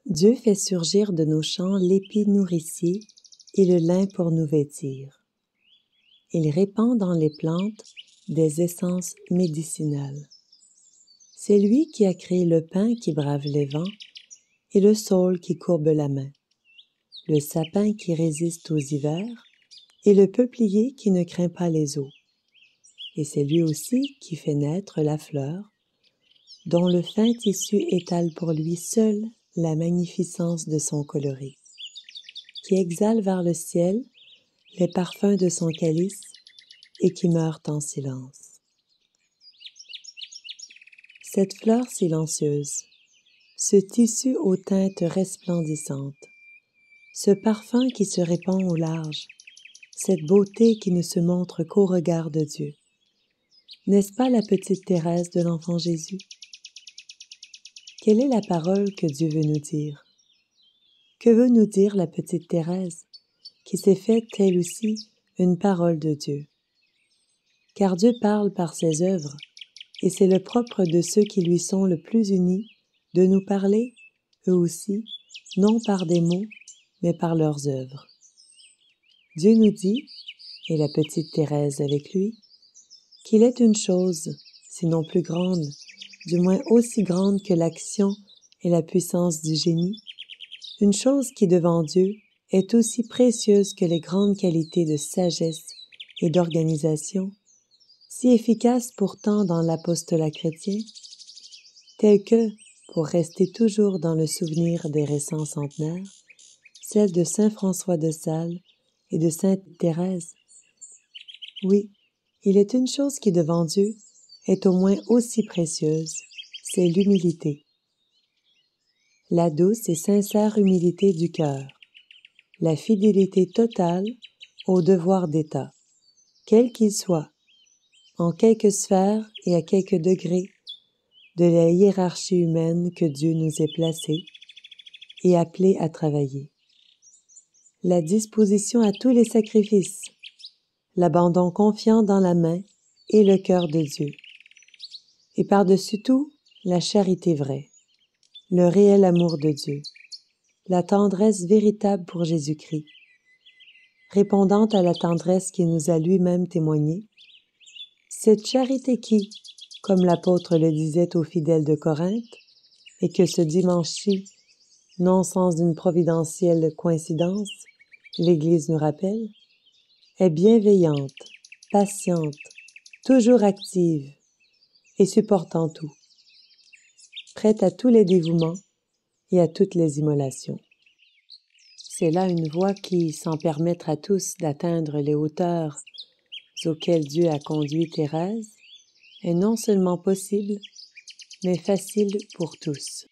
Dieu fait surgir de nos champs l'épi nourricier et le lin pour nous vêtir. Il répand dans les plantes des essences médicinales. C'est lui qui a créé le pin qui brave les vents et le saule qui courbe la main, le sapin qui résiste aux hivers et le peuplier qui ne craint pas les eaux. Et c'est lui aussi qui fait naître la fleur, dont le fin tissu étale pour lui seul la magnificence de son coloris, qui exhale vers le ciel les parfums de son calice et qui meurt en silence. Cette fleur silencieuse, ce tissu aux teintes resplendissantes, ce parfum qui se répand au large, cette beauté qui ne se montre qu'au regard de Dieu, n'est-ce pas la petite Thérèse de l'enfant Jésus? Quelle est la parole que Dieu veut nous dire? Que veut nous dire la petite Thérèse, qui s'est faite elle aussi une parole de Dieu? Car Dieu parle par ses œuvres, et c'est le propre de ceux qui lui sont le plus unis de nous parler, eux aussi, non par des mots, mais par leurs œuvres. Dieu nous dit, et la petite Thérèse avec lui, qu'il est une chose, sinon plus grande, du moins aussi grande que l'action et la puissance du génie, une chose qui devant Dieu est aussi précieuse que les grandes qualités de sagesse et d'organisation, si efficace pourtant dans l'apostolat chrétien, telle que, pour rester toujours dans le souvenir des récents centenaires, celle de saint François de Sales et de sainte Thérèse. Oui, il est une chose qui devant Dieu est au moins aussi précieuse, c'est l'humilité. La douce et sincère humilité du cœur, la fidélité totale au devoir d'État, quel qu'il soit, en quelque sphère et à quelque degré de la hiérarchie humaine que Dieu nous ait placés et appelés à travailler. La disposition à tous les sacrifices, l'abandon confiant dans la main et le cœur de Dieu. Et par-dessus tout, la charité vraie, le réel amour de Dieu, la tendresse véritable pour Jésus-Christ, répondant à la tendresse qu'il nous a lui-même témoignée, cette charité qui, comme l'apôtre le disait aux fidèles de Corinthe, et que ce dimanche-ci, non sans une providentielle coïncidence, l'Église nous rappelle, est bienveillante, patiente, toujours active et supportant tout, prête à tous les dévouements et à toutes les immolations. C'est là une voie qui, sans permettre à tous d'atteindre les hauteurs auxquelles Dieu a conduit Thérèse, est non seulement possible, mais facile pour tous.